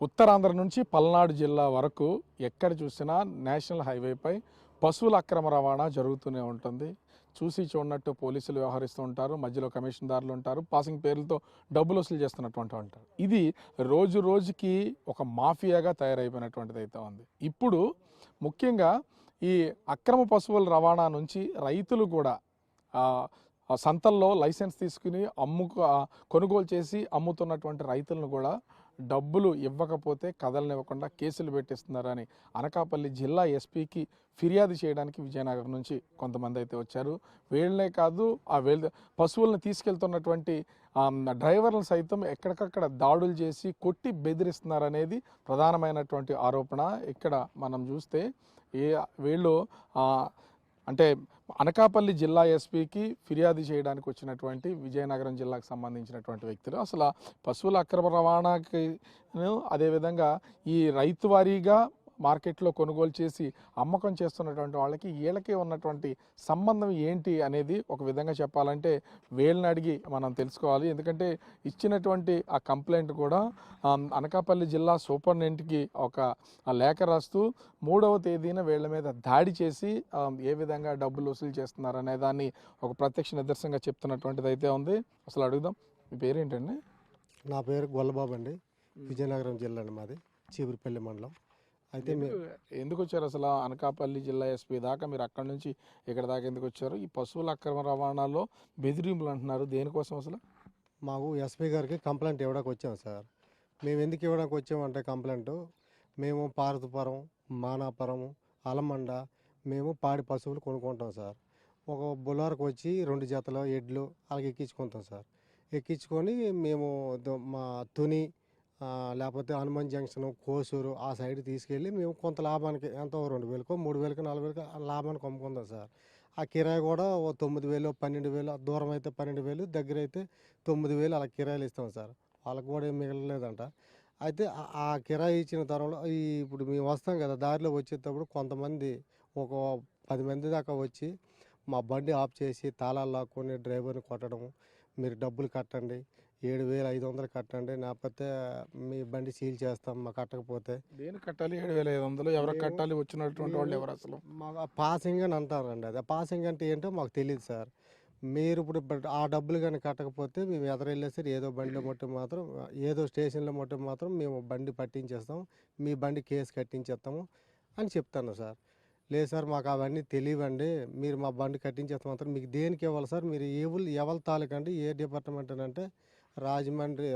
ఉత్తరాంధ్ర నుంచి పల్నాడు జిల్లా వరకు ఎక్కడ చూసినా నేషనల్ హైవేపై పశువుల అక్రమ రవాణా జరుగుతూనే ఉంటుంది. చూసి చూడనట్టు పోలీసులు వ్యవహరిస్తూ ఉంటారు, మధ్యలో కమిషన్దారులు ఉంటారు, పాసింగ్ పేర్లతో డబ్బులు వసూలు చేస్తున్నటువంటి ఉంటారు. ఇది రోజు రోజుకి ఒక మాఫియాగా తయారైపోయినటువంటిది అయితే ఉంది. ఇప్పుడు ముఖ్యంగా ఈ అక్రమ పశువుల రవాణా నుంచి రైతులు కూడా సంతల్లో లైసెన్స్ తీసుకుని కొనుగోలు చేసి అమ్ముతున్నటువంటి రైతులను కూడా డబ్బులు ఇవ్వకపోతే కదలనివ్వకుండా కేసులు పెట్టిస్తున్నారని అనకాపల్లి జిల్లా ఎస్పీకి ఫిర్యాదు చేయడానికి విజయనగరం నుంచి కొంతమంది అయితే వచ్చారు. వీళ్ళనే కాదు, పశువులను తీసుకెళ్తున్నటువంటి డ్రైవర్లు సైతం ఎక్కడికక్కడ దాడులు చేసి కొట్టి బెదిరిస్తున్నారనేది ప్రధానమైనటువంటి ఆరోపణ. ఇక్కడ మనం చూస్తే వీళ్ళు అంటే అనకాపల్లి జిల్లా ఎస్పీకి ఫిర్యాదు చేయడానికి వచ్చినటువంటి విజయనగరం జిల్లాకు సంబంధించినటువంటి వ్యక్తులు అసలు పశువుల అక్రమ రవాణాకి అదేవిధంగా ఈ రైతు వారీగా మార్కెట్లో కొనుగోలు చేసి అమ్మకం చేస్తున్నటువంటి వాళ్ళకి వీళ్ళకి ఉన్నటువంటి సంబంధం ఏంటి అనేది ఒక విధంగా చెప్పాలంటే వీళ్ళని అడిగి మనం తెలుసుకోవాలి. ఎందుకంటే ఇచ్చినటువంటి ఆ కంప్లైంట్ కూడా అనకాపల్లి జిల్లా సూపరింటెండెంట్కి ఒక లేఖ రాస్తూ 3వ తేదీన వీళ్ళ మీద దాడి చేసి ఏ విధంగా డబ్బులు వసూలు చేస్తున్నారు అనే దాన్ని ఒక ప్రత్యక్ష నిదర్శనంగా చెప్తున్నటువంటిది అయితే ఉంది. అసలు అడుగుదాం, మీ పేరేంటండి? నా పేరు గొల్లబాబు అండి. విజయనగరం జిల్లా అండి మాది, చీపురుపల్లి మండలం. అయితే ఎందుకు వచ్చారు అసలు అనకాపల్లి జిల్లా ఎస్పీ దాకా? మీరు అక్కడి నుంచి ఇక్కడ దాకా ఎందుకు వచ్చారు? ఈ పశువుల అక్రమ రవాణాలో బెదిరింపులు అంటున్నారు, దేనికోసం అసలు? మాకు ఎస్పీ గారికి కంప్లైంట్ ఇవ్వడానికి వచ్చాము సార్. మేము ఎందుకు ఇవ్వడానికి వచ్చామంటే కంప్లైంట్, మేము పార్వతీపురం, మానాపురం, అలమండ మేము పాడి పశువులు కొనుక్కుంటాం సార్. ఒక బుల్లారకు వచ్చి 2 జతలు ఎడ్లు అలాగే ఎక్కించుకుంటాం సార్. ఎక్కించుకొని మేము మా తుని లేకపోతే హనుమాన్ జంక్షన్, కోసూరు ఆ సైడ్ తీసుకెళ్ళి మేము కొంత లాభానికి ఎంతో 2,000కో 3,000కో 4,000కో లాభానికి అమ్ముకుందాం సార్. ఆ కిరాయి కూడా 9,000 12,000, దూరం అయితే 12,000, దగ్గర అయితే 9,000 అలా కిరాయిలు ఇస్తాం సార్. వాళ్ళకి కూడా ఏం మిగలలేదంట. అయితే ఆ కిరాయి ఇచ్చిన తరంలో ఇప్పుడు మేము వస్తాం కదా, దారిలో వచ్చేటప్పుడు కొంతమంది ఒక 10 మంది దాకా వచ్చి మా బండి ఆఫ్ చేసి తాళాలు లాక్కొని డ్రైవర్ని కొట్టడం, మీరు డబ్బులు కట్టండి, 7,500 కట్టండి, లేకపోతే మీ బండి సీల్ చేస్తాం మా కట్టకపోతే. దేనికి కట్టాలి 7,500? ఎవరికి కట్టాలి? వచ్చినటువంటి వాళ్ళు ఎవరు అసలు? మాకు పాసింగ్ అని అంటారండి. అది పాసింగ్ అంటే ఏంటో మాకు తెలియదు సార్. మీరు ఇప్పుడు ఆ డబ్బులు కానీ కట్టకపోతే మేము ఎదరెళ్ళేసరి ఏదో బండిలో మట్టు మాత్రం ఏదో స్టేషన్లో మట్టు మాత్రం మేము బండి పట్టించేస్తాం, మీ బండి కేసు కట్టించేస్తాము అని చెప్తాను సార్. లేదు సార్, మాకు అవన్నీ తెలియవండి, మీరు మా బండి కట్టించేస్తాం మాత్రం మీకు దేనికి ఇవ్వాలి సార్, మీరు ఎవరి తాలూకండి, ఏ డిపార్ట్మెంట్ అని అంటే రాజమండ్రి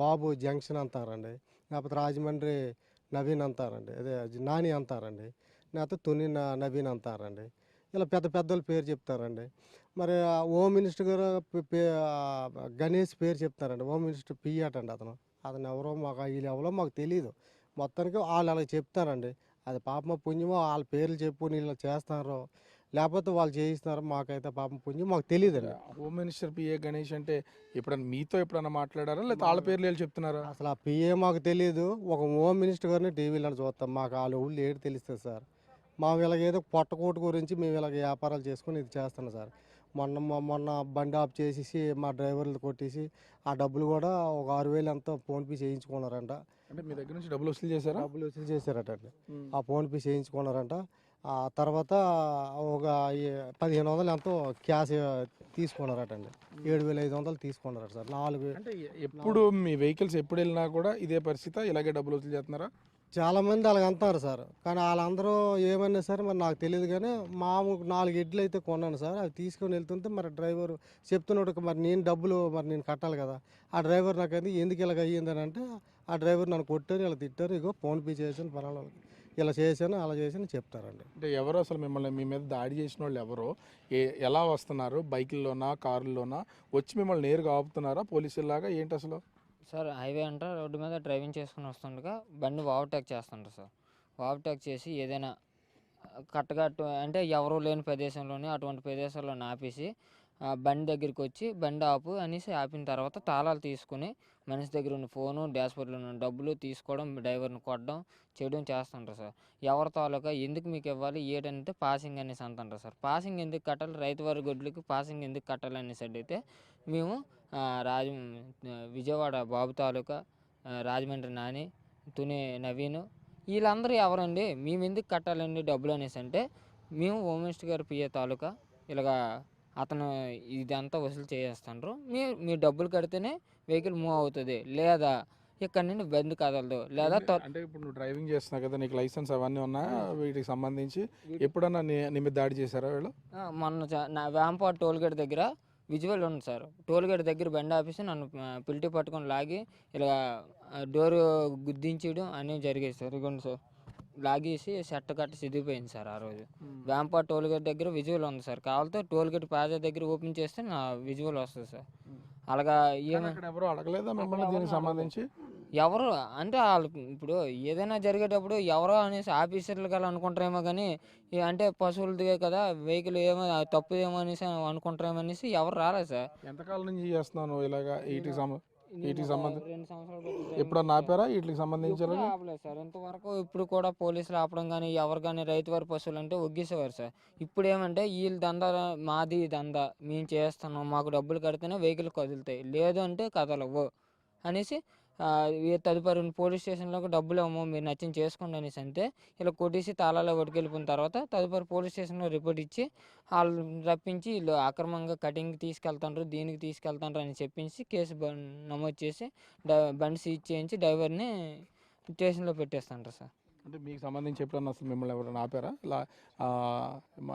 బాబు జంక్షన్ అంటారండి, లేకపోతే రాజమండ్రి నవీన్ అంటారండి, అదే నాని అంటారండి, లేకపోతే తుని నవీన్ అంటారండి. ఇలా పెద్ద పెద్దోళ్ళ పేరు చెప్తారండి. మరి హోమ్ మినిస్టర్ గారు గణేష్ పేరు చెప్తారండి. హోమ్ మినిస్టర్ పియాట్ అండి అతను ఎవరో మాకు వీళ్ళు ఎవరో మాకు తెలియదు. మొత్తానికి వాళ్ళు అలా చెప్తారండి. అది పాపం పుణ్యమో వాళ్ళ పేర్లు చెప్పు నీళ్ళు చేస్తారో లేకపోతే వాళ్ళు చేయిస్తున్నారో మాకైతే పాపం పుణ్యం మాకు తెలియదండి. హోమ్ మినిస్టర్ పిఏ గణేష్ అంటే మీతో ఎప్పుడన్నా మాట్లాడారా, లేకపోతే వాళ్ళ పేర్లు చెప్తున్నారా? అసలు ఆ పిఏ మాకు తెలియదు. ఒక హోమ్ మినిస్టర్ గారిని టీవీలో చూస్తాం, మాకు వాళ్ళ ఊళ్ళు ఏడు తెలుస్తుంది సార్. మేము ఇలాగేదో పొట్టకోటు గురించి మేము ఇలాగ వ్యాపారాలు చేసుకుని ఇది చేస్తున్నాం సార్. మొన్న బండి ఆఫ్ చేసేసి మా డ్రైవర్లు కొట్టేసి ఆ డబ్బులు కూడా ఒక 6,000 ఎంతో ఫోన్పే చేయించుకున్నారంట. అంటే మీ దగ్గర నుంచి డబ్బులు వసూలు చేశారా? డబ్బులు వసూలు చేశారట అండి. ఆ ఫోన్పే చేయించుకున్నారంట. ఆ తర్వాత ఒక 1,500 ఎంతో క్యాష్ తీసుకున్నారట అండి. 7,500 తీసుకున్నారట సార్. 4 అంటే ఎప్పుడు మీ వెహికల్స్ ఎప్పుడు వెళ్ళినా కూడా ఇదే పరిస్థితి, ఇలాగే డబ్బులు వసూలు చేస్తున్నారా? చాలామంది అలాగ అంటారు సార్. కానీ వాళ్ళందరూ ఏమన్నా సరే మరి నాకు తెలియదు. కానీ 4 ఎడ్లు అయితే కొన్నాను సార్. అవి తీసుకొని వెళ్తుంటే మరి డ్రైవర్ చెప్తున్నాడు, మరి నేను డబ్బులు నేను కట్టాలి కదా. ఆ డ్రైవర్ నాకు ఎందుకు ఇలాగ అయ్యిందని అంటే, ఆ డ్రైవర్ నన్ను కొట్టారు, ఇలా తిట్టారు, ఇగో ఫోన్పే చేశాను పలానా ఇలా చేశాను అలా చేశాను చెప్తారండి. అంటే ఎవరు అసలు మిమ్మల్ని మీ మీద దాడి చేసిన వాళ్ళు ఎవరు, ఎలా వస్తున్నారు, బైకుల్లోనా కారుల్లోనా వచ్చి మిమ్మల్ని నేరుగా ఆపుతున్నారా పోలీసులాగా ఏంటి అసలు? సార్ హైవే అంట రోడ్డు మీద డ్రైవింగ్ చేసుకుని వస్తుండగా బండి ఓవర్టేక్ చేస్తుంటారు సార్. ఓవర్టేక్ చేసి ఏదైనా కట్టగట్టు అంటే ఎవరూ లేని ప్రదేశంలోని అటువంటి ప్రదేశాల్లో ఆపేసి బండి దగ్గరికి వచ్చి బండి ఆపు అనేసి ఆపిన తర్వాత తాళాలు తీసుకుని మనిషి దగ్గర ఉన్న ఫోను, డాష్బోర్డ్లో ఉన్న డబ్బులు తీసుకోవడం, డ్రైవర్ని కొట్టడం చేయడం చేస్తుంటారు సార్. ఎవరి తాలూకా ఎందుకు మీకు ఇవ్వాలి ఏంటంటే పాసింగ్ అనేసి అంటుంటారు సార్. పాసింగ్ ఎందుకు కట్టాలి, రైతు వారి గొడ్లకి పాసింగ్ ఎందుకు కట్టాలి అనేసి అయితే మేము విజయవాడ బాబు తాలూకా రాజమండ్రి నాని, తుని నవీన్, వీళ్ళందరూ ఎవరండి? మేము ఎందుకు కట్టాలండి డబ్బులు అనేసి అంటే, మేము హోమ్ మినిస్టర్ గారి పిఏ తాలూకా ఇలాగా అతను ఇదంతా వసూలు చేసేస్తుండ్రు, మీ డబ్బులు కడితేనే వెహికల్ మూవ్ అవుతుంది, లేదా ఇక్కడ నుండి బండి కదలదు, లేదా అంటే ఇప్పుడు నువ్వు డ్రైవింగ్ చేస్తున్నావు కదా, నీకు లైసెన్స్ అవన్నీ ఉన్నాయా వీటికి సంబంధించి? ఎప్పుడన్నా నీ మీద దాడి చేశారా వీళ్ళు? మొన్న నా వేంపాడు టోల్ గేట్ దగ్గర విజువల్ ఉంది సార్. టోల్ గేట్ దగ్గర బండి ఆపేసి నన్ను పిల్టి పట్టుకొని లాగి ఇలా డోరు గుద్దించడం అనేవి జరిగేది సార్. ఇదిగోండి సార్, లాగేసి షర్ట్ కట్ట సిదిగిపోయింది సార్ ఆ రోజు. వేంపాడు టోల్ గేట్ దగ్గర విజువల్ ఉంది సార్. కావాలంటే టోల్ గేట్ ప్లాజా దగ్గర ఓపెన్ చేస్తే నా విజువల్ వస్తుంది సార్. అలాగా ఎవరు అడగలేదా మిమ్మల్ని దీనికి సంబంధించి? ఎవరు అంటే వాళ్ళు ఇప్పుడు ఏదైనా జరిగేటప్పుడు ఎవరో అనేసి ఆఫీసర్లు కదా అనుకుంటారేమో, కానీ అంటే పశువులది కదా వెహికల్ ఏమో తప్పు ఏమో అనేసి అనుకుంటారేమో అనేసి ఎవరు రాలేదు సార్. ఎంతకాలం నుంచి చేస్తున్నావు నువ్వు ఇలాగా వీటికి సంబంధించి? 2 సంవత్సరాలు ఎప్పుడన్నా ఆపారా వీటికి సంబంధించి? ఆపలేదు సార్ ఇంతవరకు. ఇప్పుడు కూడా పోలీసులు ఆపడం కానీ ఎవరు కానీ రైతు వారి పశువులు అంటే ఒగ్గేసేవారు సార్. ఇప్పుడు ఏమంటే వీళ్ళు దందా, మాది దందా, మేము చేస్తున్నాం, మాకు డబ్బులు కడితేనే వెహికల్ కదులుతాయి, లేదు అంటే కదలవు అనేసి తదుపరి పోలీస్ స్టేషన్లోకి డబ్బులు ఏమో మీరు నచ్చింది చేసుకోండి అనేసి అంటే ఇలా కొట్టేసి తాళాలో పట్టుకెళ్ళిపోయిన తర్వాత తదుపరి పోలీస్ స్టేషన్లో రిపోర్ట్ ఇచ్చి వాళ్ళు రప్పించి వీళ్ళు అక్రమంగా కటింగ్కి తీసుకెళ్తాండ్రు, దీనికి తీసుకెళ్తాండ్రు అని చెప్పించి కేసు నమోదు చేసి బండి సీజ్ చేయించి డ్రైవర్ని స్టేషన్లో పెట్టేస్తాండ్రు సార్. అంటే మీకు సంబంధించి ఎప్పుడన్నా అసలు మిమ్మల్ని ఎవరైనా ఆపారా ఇలా?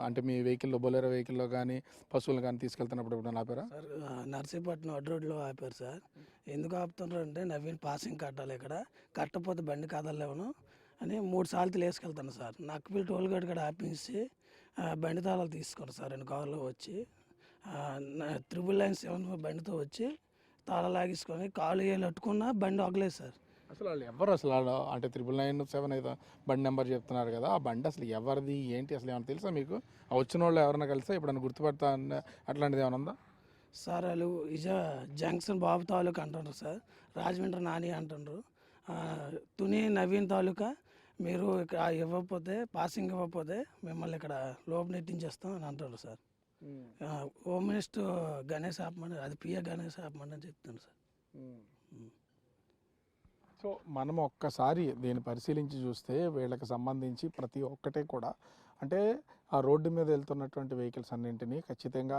అంటే మీ వెహికల్లో, బొలెరో వెహికల్లో కానీ పశువులు కానీ తీసుకెళ్తున్నప్పుడు ఎప్పుడైనా ఆపారా? సార్ నర్సీపట్నం అడ్డు రోడ్లో ఆపారు సార్. ఎందుకు ఆపుతున్నారు అంటే నవీన్ పాసింగ్ కట్టాలి, ఇక్కడ కట్టకపోతే బండి కదలలేవను అని 3 సార్లు వేసుకెళ్తాను సార్. నక్బిల్ టోల్ గేట్ కూడా ఆపించి బండి తాళాలు తీసుకోరు సార్. 2 కార్లు వచ్చి 999 బండితో వచ్చి తాళాలు లాగేసుకొని కాలు వేలు అట్టుకున్నా బండి ఆగలేదు సార్. అసలు వాళ్ళు ఎవరు అసలు? అంటే 999 అయితే బండి నెంబర్ చెప్తున్నారు కదా, ఆ బండి అసలు ఎవరిది ఏంటి అసలు ఏమైనా తెలుసా మీకు? ఆ వచ్చిన వాళ్ళు ఎవరైనా కలిసా ఎప్పుడైనా గుర్తుపడతా అట్లాంటిది ఏమైనా ఉందా? సార్ వాళ్ళు జంక్షన్ బాబు తాలూకా అంటున్నారు సార్, రాజమండ్రి నాని అంటున్నారు, తుని నవీన్ తాలూకా మీరు ఇక్కడ ఇవ్వకపోతే, పాసింగ్ ఇవ్వకపోతే మిమ్మల్ని ఇక్కడ లోపు నెట్టించేస్తాం అని అంటారు సార్. హోమ్ మినిస్టర్ గణేష్ ఆపమని, అది పిఏ గణేష్ ఆపమని అని చెప్తాను సార్. సో మనం ఒక్కసారి దీన్ని పరిశీలించి చూస్తే వీళ్ళకి సంబంధించి ప్రతి ఒక్కటే కూడా అంటే ఆ రోడ్డు మీద వెళ్తున్నటువంటి వెహికల్స్ అన్నింటినీ ఖచ్చితంగా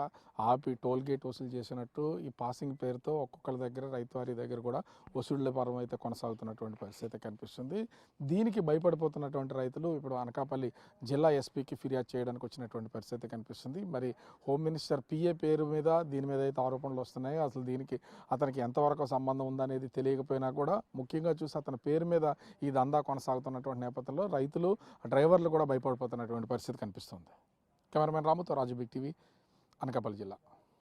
ఆపి టోల్ గేట్ వసూలు చేసినట్టు ఈ పాసింగ్ పేరుతో ఒక్కొక్కరి దగ్గర, రైతువారి దగ్గర కూడా వసూళ్ల పరం అయితే కొనసాగుతున్నటువంటి పరిస్థితి కనిపిస్తుంది. దీనికి భయపడిపోతున్నటువంటి రైతులు ఇప్పుడు అనకాపల్లి జిల్లా ఎస్పీకి ఫిర్యాదు చేయడానికి వచ్చినటువంటి పరిస్థితి కనిపిస్తుంది. మరి హోమ్ మినిస్టర్ పిఏ పేరు మీద దీని మీద అయితే ఆరోపణలు వస్తున్నాయి. అసలు దీనికి అతనికి ఎంతవరకు సంబంధం ఉందనేది తెలియకపోయినా కూడా ముఖ్యంగా చూసి అతని పేరు మీద ఈ దందా కొనసాగుతున్నటువంటి నేపథ్యంలో రైతులు, డ్రైవర్లు కూడా భయపడిపోతున్నటువంటి పరిస్థితి కనిపిస్తుంది. కెమెరామెన్ రాముతో రాజు, బిగ్ టీవీ, అనకాపల్లి జిల్లా.